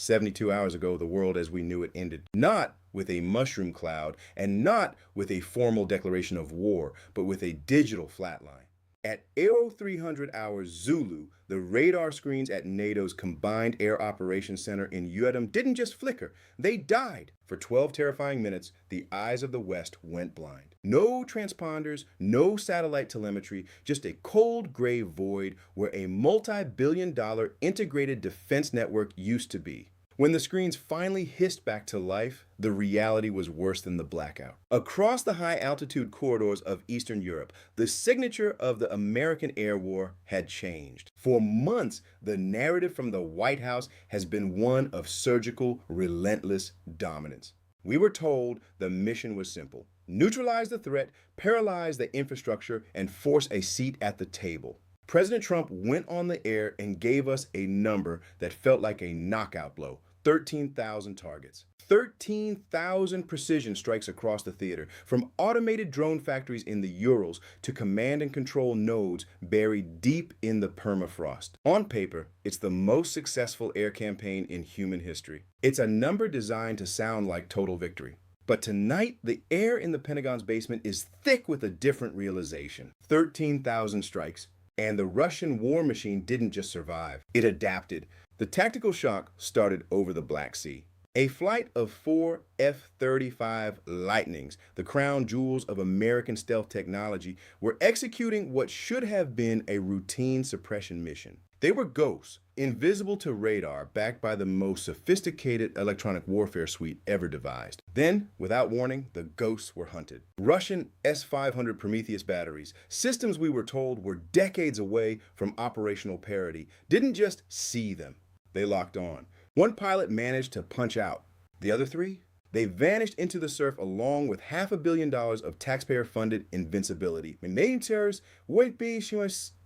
72 hours ago, the world as we knew it ended. Not with a mushroom cloud and not with a formal declaration of war, but with a digital flatline. At 0300 hours Zulu, the radar screens at NATO's Combined Air Operations Center in Uedom didn't just flicker, they died. For 12 terrifying minutes, the eyes of the West went blind. No transponders, no satellite telemetry, just a cold gray void where a multi-billion-dollar integrated defense network used to be. When the screens finally hissed back to life, the reality was worse than the blackout. Across the high-altitude corridors of Eastern Europe, the signature of the American air war had changed. For months, the narrative from the White House has been one of surgical, relentless dominance. We were told the mission was simple: neutralize the threat, paralyze the infrastructure, and force a seat at the table. President Trump went on the air and gave us a number that felt like a knockout blow: 13,000 targets. 13,000 precision strikes across the theater, from automated drone factories in the Urals to command and control nodes buried deep in the permafrost. On paper, it's the most successful air campaign in human history. It's a number designed to sound like total victory. But tonight, the air in the Pentagon's basement is thick with a different realization: 13,000 strikes. And the Russian war machine didn't just survive, it adapted. The tactical shock started over the Black Sea. A flight of 4 F-35 Lightnings, the crown jewels of American stealth technology, were executing what should have been a routine suppression mission. They were ghosts, invisible to radar, backed by the most sophisticated electronic warfare suite ever devised. Then, without warning, the ghosts were hunted. Russian S-500 Prometheus batteries, systems we were told were decades away from operational parity, didn't just see them, they locked on. One pilot managed to punch out. The other three? They vanished into the surf along with $500 million of taxpayer-funded invincibility. Militaires won't be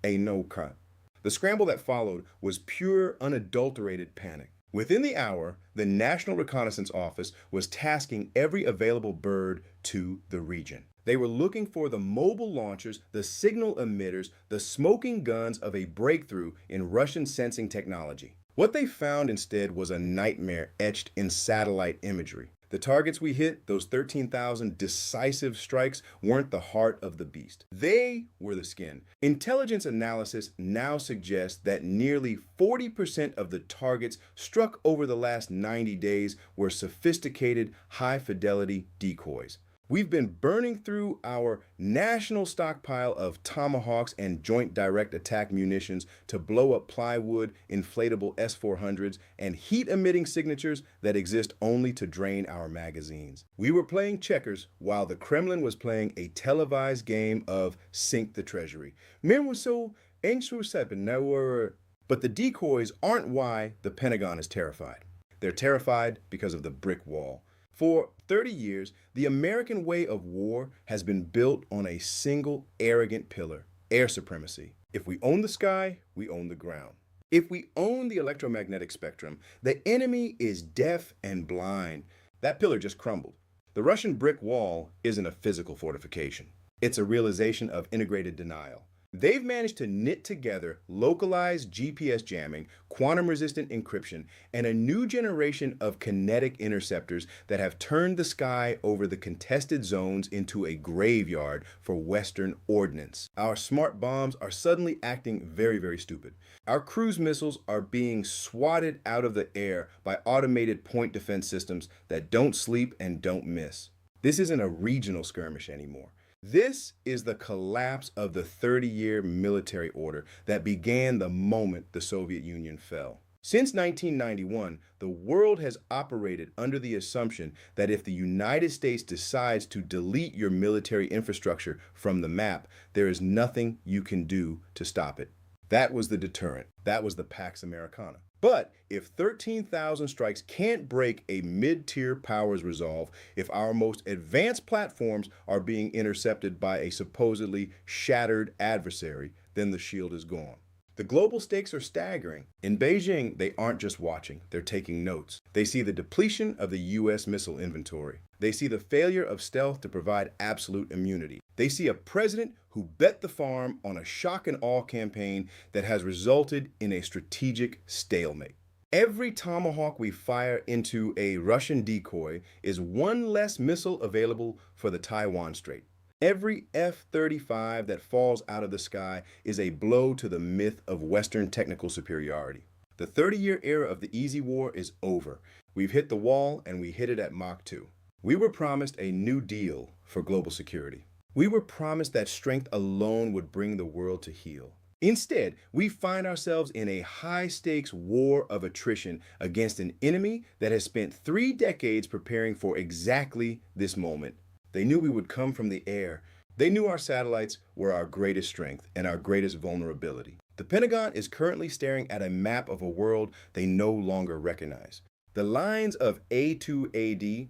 a no-cut. The scramble that followed was pure, unadulterated panic. Within the hour, the National Reconnaissance Office was tasking every available bird to the region. They were looking for the mobile launchers, the signal emitters, the smoking guns of a breakthrough in Russian sensing technology. What they found instead was a nightmare etched in satellite imagery. The targets we hit, those 13,000 decisive strikes, weren't the heart of the beast. They were the skin. Intelligence analysis now suggests that nearly 40% of the targets struck over the last 90 days were sophisticated, high-fidelity decoys. We've been burning through our national stockpile of Tomahawks and Joint Direct Attack munitions to blow up plywood, inflatable S-400s, and heat-emitting signatures that exist only to drain our magazines. We were playing checkers while the Kremlin was playing a televised game of Sink the Treasury. Men were so anxious, but the decoys aren't why the Pentagon is terrified. They're terrified because of the brick wall. For 30 years, the American way of war has been built on a single arrogant pillar: air supremacy. If we own the sky, we own the ground. If we own the electromagnetic spectrum, the enemy is deaf and blind. That pillar just crumbled. The Russian brick wall isn't a physical fortification. It's a realization of integrated denial. They've managed to knit together localized GPS jamming, quantum-resistant encryption, and a new generation of kinetic interceptors that have turned the sky over the contested zones into a graveyard for Western ordnance. Our smart bombs are suddenly acting very, very stupid. Our cruise missiles are being swatted out of the air by automated point defense systems that don't sleep and don't miss. This isn't a regional skirmish anymore. This is the collapse of the 30-year military order that began the moment the Soviet Union fell. Since 1991, the world has operated under the assumption that if the United States decides to delete your military infrastructure from the map, there is nothing you can do to stop it. That was the deterrent. That was the Pax Americana. But if 13,000 strikes can't break a mid-tier power's resolve, if our most advanced platforms are being intercepted by a supposedly shattered adversary, then the shield is gone. The global stakes are staggering. In Beijing, they aren't just watching, they're taking notes. They see the depletion of the U.S. missile inventory. They see the failure of stealth to provide absolute immunity. They see a president who bet the farm on a shock and awe campaign that has resulted in a strategic stalemate. Every Tomahawk we fire into a Russian decoy is one less missile available for the Taiwan Strait. Every F-35 that falls out of the sky is a blow to the myth of Western technical superiority. The 30-year era of the easy war is over. We've hit the wall, and we hit it at Mach 2. We were promised a new deal for global security. We were promised that strength alone would bring the world to heel. Instead, we find ourselves in a high-stakes war of attrition against an enemy that has spent 3 decades preparing for exactly this moment. They knew we would come from the air. They knew our satellites were our greatest strength and our greatest vulnerability. The Pentagon is currently staring at a map of a world they no longer recognize. The lines of A2AD,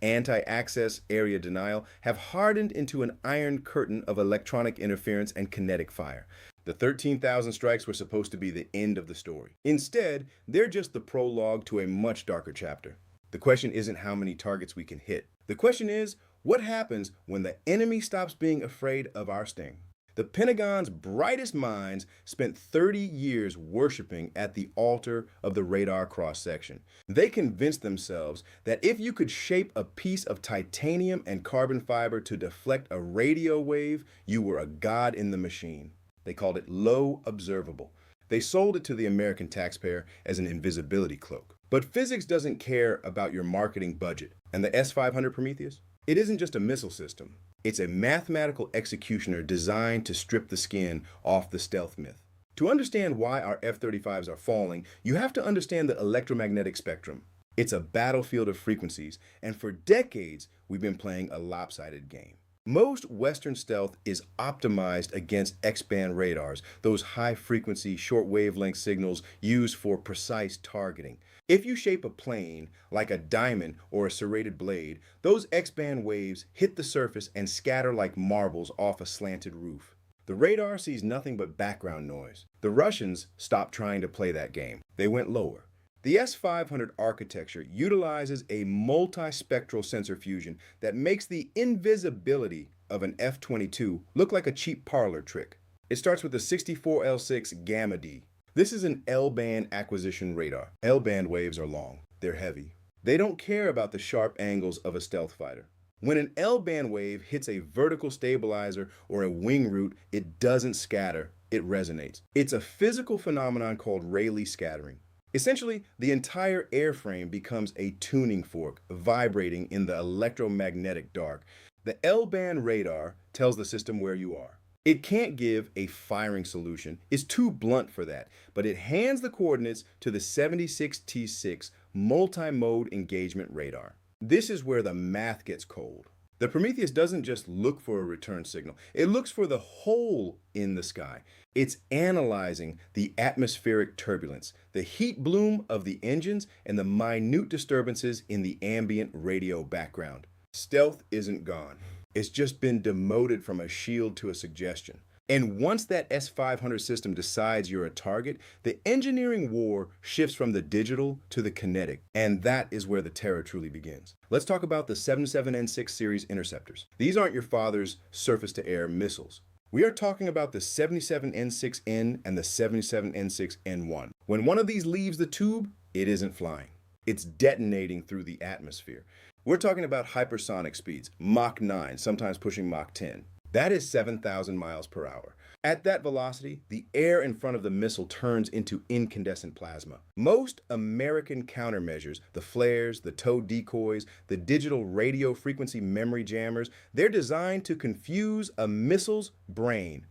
anti-access area denial, have hardened into an iron curtain of electronic interference and kinetic fire. The 13,000 strikes were supposed to be the end of the story. Instead, they're just the prologue to a much darker chapter. The question isn't how many targets we can hit. The question is, what happens when the enemy stops being afraid of our sting? The Pentagon's brightest minds spent 30 years worshiping at the altar of the radar cross-section. They convinced themselves that if you could shape a piece of titanium and carbon fiber to deflect a radio wave, you were a god in the machine. They called it low observable. They sold it to the American taxpayer as an invisibility cloak. But physics doesn't care about your marketing budget. And the S-500 Prometheus? It isn't just a missile system. It's a mathematical executioner designed to strip the skin off the stealth myth. To understand why our F-35s are falling, you have to understand the electromagnetic spectrum. It's a battlefield of frequencies, and for decades, we've been playing a lopsided game. Most Western stealth is optimized against X-band radars, those high-frequency, short-wavelength signals used for precise targeting. If you shape a plane like a diamond or a serrated blade, those X-band waves hit the surface and scatter like marbles off a slanted roof. The radar sees nothing but background noise. The Russians stopped trying to play that game. They went lower. The S-500 architecture utilizes a multispectral sensor fusion that makes the invisibility of an F-22 look like a cheap parlor trick. It starts with the 64L6 Gamma D. This is an L-band acquisition radar. L-band waves are long. They're heavy. They don't care about the sharp angles of a stealth fighter. When an L-band wave hits a vertical stabilizer or a wing root, it doesn't scatter, it resonates. It's a physical phenomenon called Rayleigh scattering. Essentially, the entire airframe becomes a tuning fork, vibrating in the electromagnetic dark. The L-band radar tells the system where you are. It can't give a firing solution. It's too blunt for that, but it hands the coordinates to the 76T6 multi-mode engagement radar. This is where the math gets cold. The Prometheus doesn't just look for a return signal. It looks for the hole in the sky. It's analyzing the atmospheric turbulence, the heat bloom of the engines, and the minute disturbances in the ambient radio background. Stealth isn't gone. It's just been demoted from a shield to a suggestion. And once that S-500 system decides you're a target, the engineering war shifts from the digital to the kinetic. And that is where the terror truly begins. Let's talk about the 77N6 series interceptors. These aren't your father's surface-to-air missiles. We are talking about the 77N6N and the 77N6N1. When one of these leaves the tube, it isn't flying. It's detonating through the atmosphere. We're talking about hypersonic speeds, Mach 9, sometimes pushing Mach 10. That is 7,000 miles per hour. At that velocity, the air in front of the missile turns into incandescent plasma. Most American countermeasures, the flares, the towed decoys, the digital radio frequency memory jammers, they're designed to confuse a missile's brain.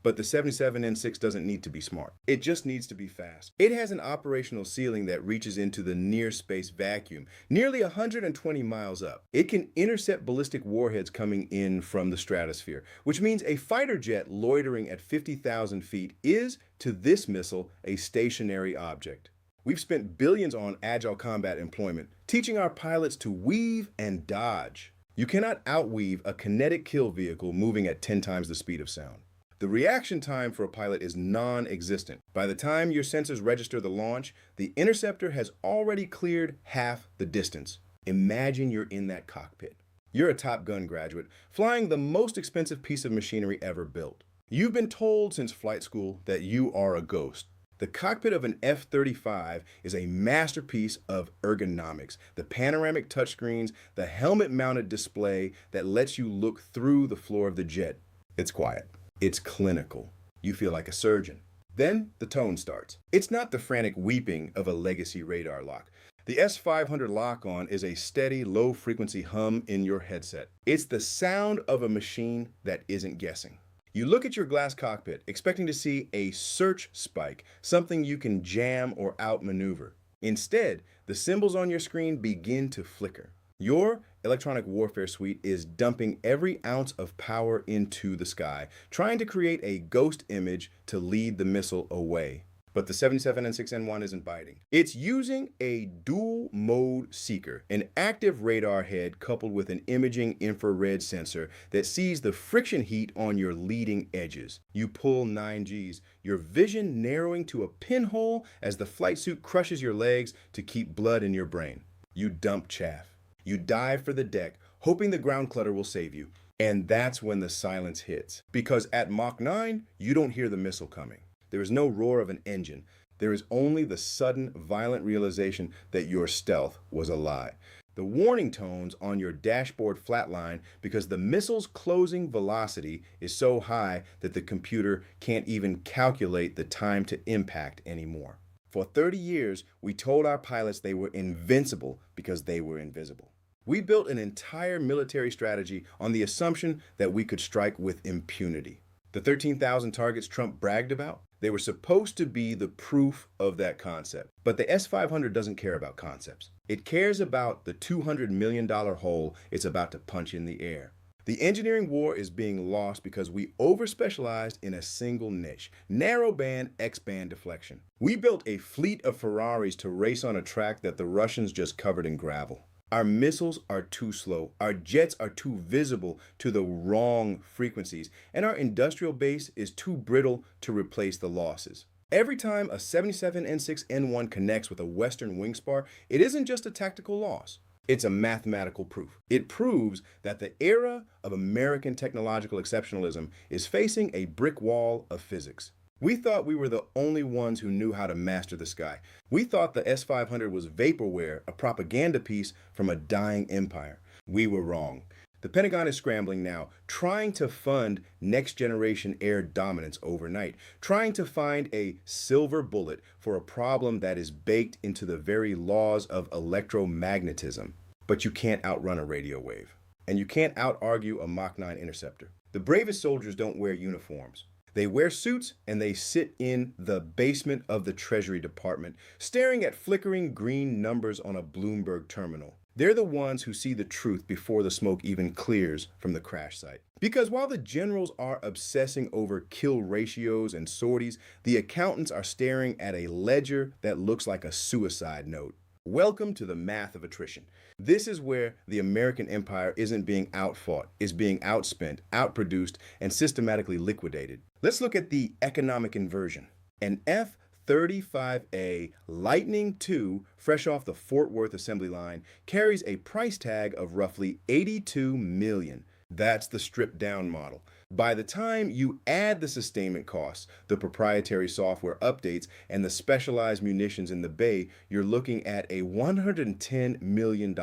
But the 77N6 doesn't need to be smart. It just needs to be fast. It has an operational ceiling that reaches into the near-space vacuum, nearly 120 miles up. It can intercept ballistic warheads coming in from the stratosphere, which means a fighter jet loitering at 50,000 feet is, to this missile, a stationary object. We've spent billions on agile combat employment, teaching our pilots to weave and dodge. You cannot outweave a kinetic kill vehicle moving at 10 times the speed of sound. The reaction time for a pilot is non-existent. By the time your sensors register the launch, the interceptor has already cleared half the distance. Imagine you're in that cockpit. You're a Top Gun graduate, flying the most expensive piece of machinery ever built. You've been told since flight school that you are a ghost. The cockpit of an F-35 is a masterpiece of ergonomics. The panoramic touchscreens, the helmet-mounted display that lets you look through the floor of the jet. It's quiet. It's clinical. You feel like a surgeon. Then the tone starts. It's not the frantic weeping of a legacy radar lock. The S500 lock-on is a steady, low-frequency hum in your headset. It's the sound of a machine that isn't guessing. You look at your glass cockpit, expecting to see a search spike, something you can jam or outmaneuver. Instead, the symbols on your screen begin to flicker. Your electronic warfare suite is dumping every ounce of power into the sky, trying to create a ghost image to lead the missile away. But the 77N6N1 isn't biting. It's using a dual mode seeker, an active radar head coupled with an imaging infrared sensor that sees the friction heat on your leading edges. You pull 9Gs, your vision narrowing to a pinhole as the flight suit crushes your legs to keep blood in your brain. You dump chaff. You dive for the deck, hoping the ground clutter will save you. And that's when the silence hits. Because at Mach 9, you don't hear the missile coming. There is no roar of an engine. There is only the sudden, violent realization that your stealth was a lie. The warning tones on your dashboard flatline because the missile's closing velocity is so high that the computer can't even calculate the time to impact anymore. For 30 years, we told our pilots they were invincible because they were invisible. We built an entire military strategy on the assumption that we could strike with impunity. The 13,000 targets Trump bragged about, they were supposed to be the proof of that concept. But the S-500 doesn't care about concepts. It cares about the $200 million hole it's about to punch in the air. The engineering war is being lost because we over-specialized in a single niche, narrowband X-band deflection. We built a fleet of Ferraris to race on a track that the Russians just covered in gravel. Our missiles are too slow, our jets are too visible to the wrong frequencies, and our industrial base is too brittle to replace the losses. Every time a 77N6N1 connects with a Western wing spar, it isn't just a tactical loss. It's a mathematical proof. It proves that the era of American technological exceptionalism is facing a brick wall of physics. We thought we were the only ones who knew how to master the sky. We thought the S-500 was vaporware, a propaganda piece from a dying empire. We were wrong. The Pentagon is scrambling now, trying to fund next-generation air dominance overnight, trying to find a silver bullet for a problem that is baked into the very laws of electromagnetism. But you can't outrun a radio wave, and you can't out-argue a Mach 9 interceptor. The bravest soldiers don't wear uniforms. They wear suits and they sit in the basement of the Treasury Department, staring at flickering green numbers on a Bloomberg terminal. They're the ones who see the truth before the smoke even clears from the crash site. Because while the generals are obsessing over kill ratios and sorties, the accountants are staring at a ledger that looks like a suicide note. Welcome to the math of attrition. This is where the American empire isn't being outfought, is being outspent, outproduced, and systematically liquidated. Let's look at the economic inversion. An F-35A Lightning II, fresh off the Fort Worth assembly line, carries a price tag of roughly $82 million. That's the stripped-down model. By the time you add the sustainment costs, the proprietary software updates, and the specialized munitions in the bay, you're looking at a $110 million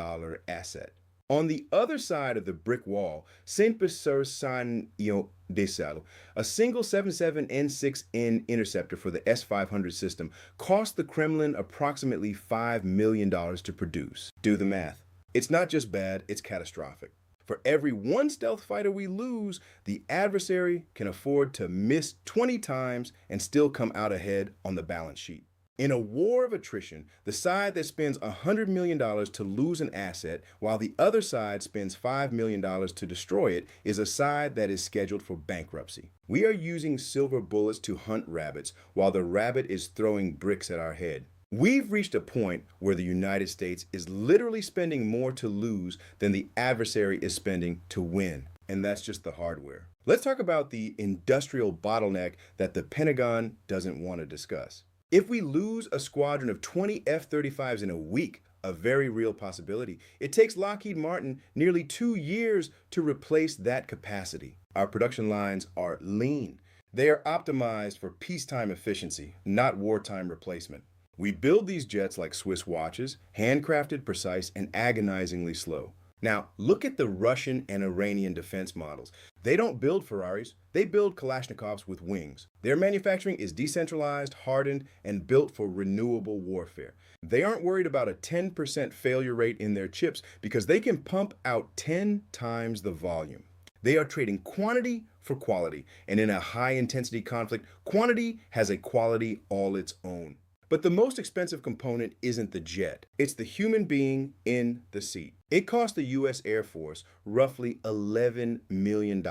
asset. On the other side of the brick wall, simple San Desal, a single 77N6N interceptor for the S-500 system cost the Kremlin approximately $5 million to produce. Do the math. It's not just bad, it's catastrophic. For every one stealth fighter we lose, the adversary can afford to miss 20 times and still come out ahead on the balance sheet. In a war of attrition, the side that spends $100 million to lose an asset while the other side spends $5 million to destroy it is a side that is scheduled for bankruptcy. We are using silver bullets to hunt rabbits while the rabbit is throwing bricks at our head. We've reached a point where the United States is literally spending more to lose than the adversary is spending to win. And that's just the hardware. Let's talk about the industrial bottleneck that the Pentagon doesn't want to discuss. If we lose a squadron of 20 F-35s in a week, a very real possibility. It takes Lockheed Martin nearly 2 years to replace that capacity. Our production lines are lean. They are optimized for peacetime efficiency, not wartime replacement. We build these jets like Swiss watches, handcrafted, precise, and agonizingly slow. Now, look at the Russian and Iranian defense models. They don't build Ferraris, they build Kalashnikovs with wings. Their manufacturing is decentralized, hardened, and built for renewable warfare. They aren't worried about a 10% failure rate in their chips because they can pump out 10 times the volume. They are trading quantity for quality, and in a high-intensity conflict, quantity has a quality all its own. But the most expensive component isn't the jet, it's the human being in the seat. It cost the U.S. Air Force roughly $11 million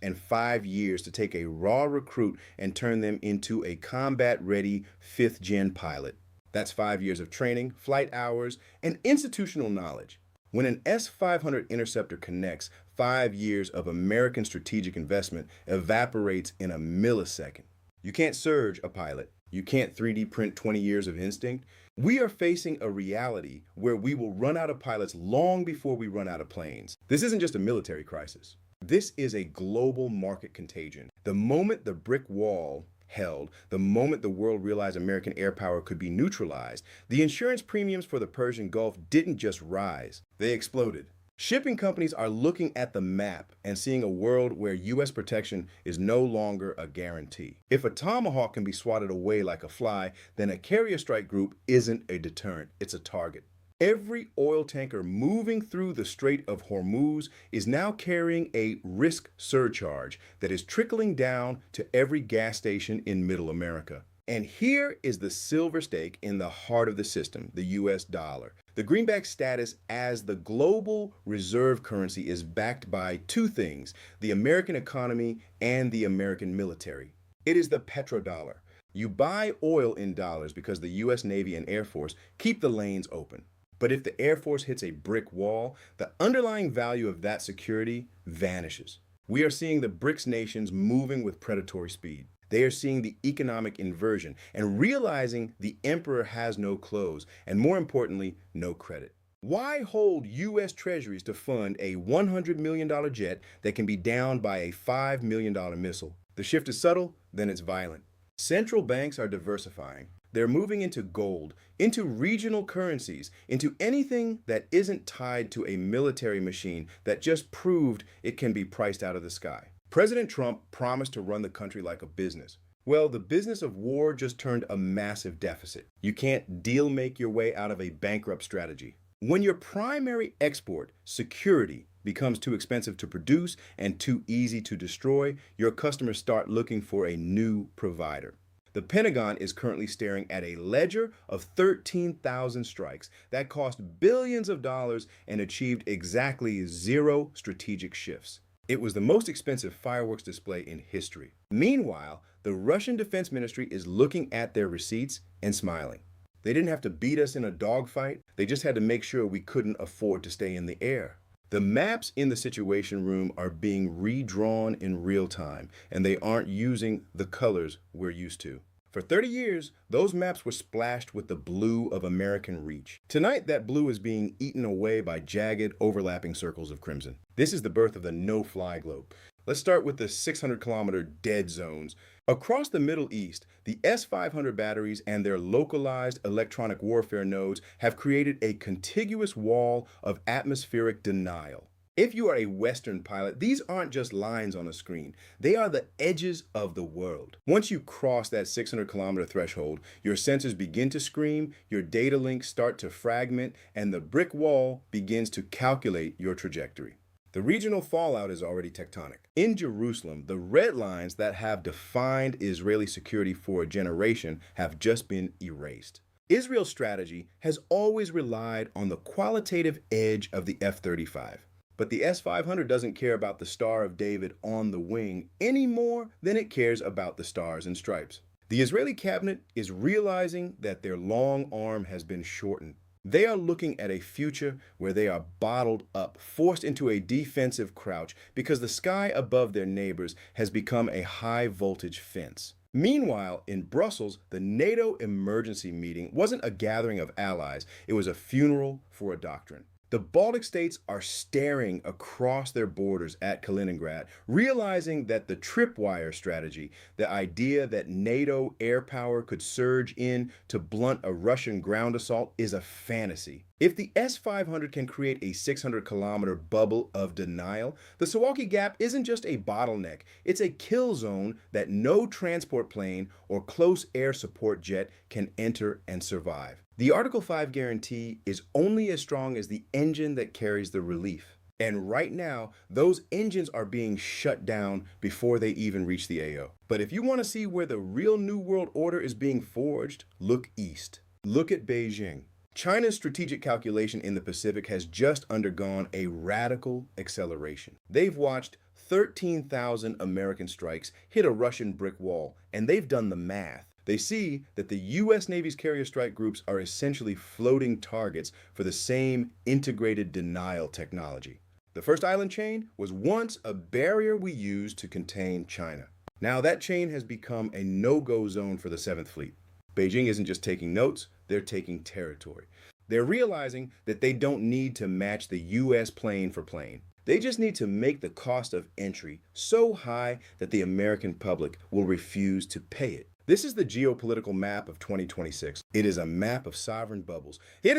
and 5 years to take a raw recruit and turn them into a combat-ready 5th-gen pilot. That's 5 years of training, flight hours, and institutional knowledge. When an S-500 interceptor connects, 5 years of American strategic investment evaporates in a millisecond. You can't surge a pilot. You can't 3D print 20 years of instinct. We are facing a reality where we will run out of pilots long before we run out of planes. This isn't just a military crisis. This is a global market contagion. The moment the brick wall held, the moment the world realized American air power could be neutralized, the insurance premiums for the Persian Gulf didn't just rise, they exploded. Shipping companies are looking at the map and seeing a world where U.S. protection is no longer a guarantee. If a Tomahawk can be swatted away like a fly, then a carrier strike group isn't a deterrent, it's a target. Every oil tanker moving through the Strait of Hormuz is now carrying a risk surcharge that is trickling down to every gas station in Middle America. And here is the silver stake in the heart of the system, the U.S. dollar. The greenback status as the global reserve currency is backed by two things, the American economy and the American military. It is the petrodollar. You buy oil in dollars because the U.S. Navy and Air Force keep the lanes open. But if the Air Force hits a brick wall, the underlying value of that security vanishes. We are seeing the BRICS nations moving with predatory speed. They are seeing the economic inversion and realizing the emperor has no clothes and, more importantly, no credit. Why hold U.S. treasuries to fund a $100 million jet that can be downed by a $5 million missile? The shift is subtle, then it's violent. Central banks are diversifying. They're moving into gold, into regional currencies, into anything that isn't tied to a military machine that just proved it can be priced out of the sky. President Trump promised to run the country like a business. Well, the business of war just turned a massive deficit. You can't deal make your way out of a bankrupt strategy. When your primary export, security, becomes too expensive to produce and too easy to destroy, your customers start looking for a new provider. The Pentagon is currently staring at a ledger of 13,000 strikes that cost billions of dollars and achieved exactly 0 strategic shifts. It was the most expensive fireworks display in history. Meanwhile, the Russian Defense Ministry is looking at their receipts and smiling. They didn't have to beat us in a dogfight. They just had to make sure we couldn't afford to stay in the air. The maps in the Situation Room are being redrawn in real time, and they aren't using the colors we're used to. For 30 years, those maps were splashed with the blue of American reach. Tonight, that blue is being eaten away by jagged, overlapping circles of crimson. This is the birth of the no-fly globe. Let's start with the 600-kilometer dead zones. Across the Middle East, the S-500 batteries and their localized electronic warfare nodes have created a contiguous wall of atmospheric denial. If you are a Western pilot, these aren't just lines on a screen. They are the edges of the world. Once you cross that 600-kilometer threshold, your sensors begin to scream, your data links start to fragment, and the brick wall begins to calculate your trajectory. The regional fallout is already tectonic. In Jerusalem, the red lines that have defined Israeli security for a generation have just been erased. Israel's strategy has always relied on the qualitative edge of the F-35. But the S-500 doesn't care about the Star of David on the wing any more than it cares about the stars and stripes. The Israeli cabinet is realizing that their long arm has been shortened. They are looking at a future where they are bottled up, forced into a defensive crouch because the sky above their neighbors has become a high-voltage fence. Meanwhile, in Brussels, the NATO emergency meeting wasn't a gathering of allies, it was a funeral for a doctrine. The Baltic states are staring across their borders at Kaliningrad, realizing that the tripwire strategy, the idea that NATO air power could surge in to blunt a Russian ground assault, is a fantasy. If the S-500 can create a 600-kilometer bubble of denial, the Suwalki Gap isn't just a bottleneck, it's a kill zone that no transport plane or close air support jet can enter and survive. The Article 5 guarantee is only as strong as the engine that carries the relief. And right now, those engines are being shut down before they even reach the AO. But if you want to see where the real New World Order is being forged, look east. Look at Beijing. China's strategic calculation in the Pacific has just undergone a radical acceleration. They've watched 13,000 American strikes hit a Russian brick wall, and they've done the math. They see that the U.S. Navy's carrier strike groups are essentially floating targets for the same integrated denial technology. The first island chain was once a barrier we used to contain China. Now that chain has become a no-go zone for the 7th Fleet. Beijing isn't just taking notes, they're taking territory. They're realizing that they don't need to match the U.S. plane for plane. They just need to make the cost of entry so high that the American public will refuse to pay it. This is the geopolitical map of 2026. It is a map of sovereign bubbles. The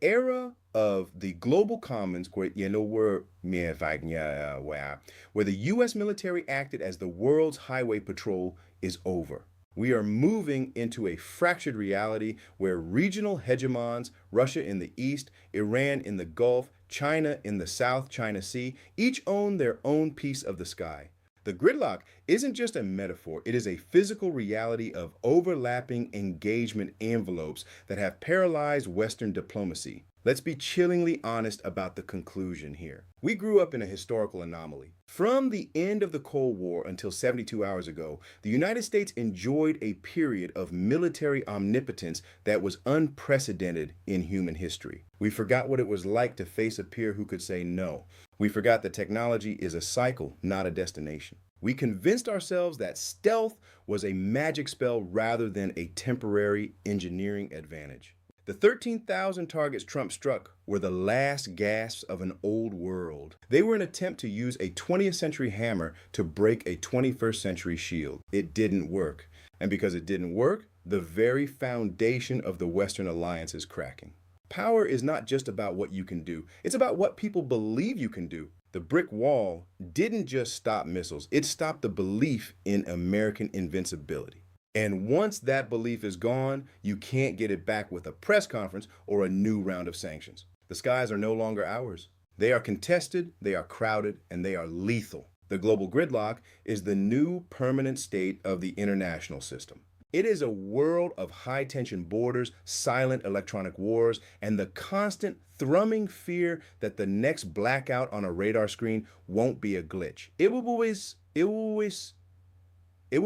era of the global commons, where the U.S. military acted as the world's highway patrol, is over. We are moving into a fractured reality where regional hegemons, Russia in the east, Iran in the Gulf, China in the South China Sea, each own their own piece of the sky. The gridlock isn't just a metaphor, it is a physical reality of overlapping engagement envelopes that have paralyzed Western diplomacy. Let's be chillingly honest about the conclusion here. We grew up in a historical anomaly. From the end of the Cold War until 72 hours ago, the United States enjoyed a period of military omnipotence that was unprecedented in human history. We forgot what it was like to face a peer who could say no. We forgot that technology is a cycle, not a destination. We convinced ourselves that stealth was a magic spell rather than a temporary engineering advantage. The 13,000 targets Trump struck were the last gasps of an old world. They were an attempt to use a 20th century hammer to break a 21st century shield. It didn't work. And because it didn't work, the very foundation of the Western alliance is cracking. Power is not just about what you can do. It's about what people believe you can do. The brick wall didn't just stop missiles. It stopped the belief in American invincibility. And once that belief is gone, you can't get it back with a press conference or a new round of sanctions. The skies are no longer ours. They are contested, they are crowded, and they are lethal. The global gridlock is the new permanent state of the international system. It is a world of high-tension borders, silent electronic wars, and the constant thrumming fear that the next blackout on a radar screen won't be a glitch. It will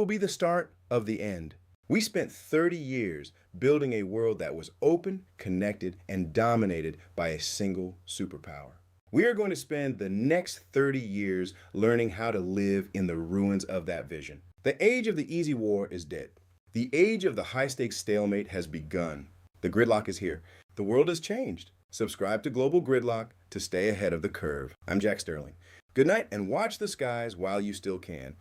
be the start of the end. We spent 30 years building a world that was open, connected, and dominated by a single superpower. We are going to spend the next 30 years learning how to live in the ruins of that vision. The age of the easy war is dead. The age of the high-stakes stalemate has begun. The gridlock is here. The world has changed. Subscribe to Global Gridlock to stay ahead of the curve. I'm Jack Sterling. Good night and watch the skies while you still can.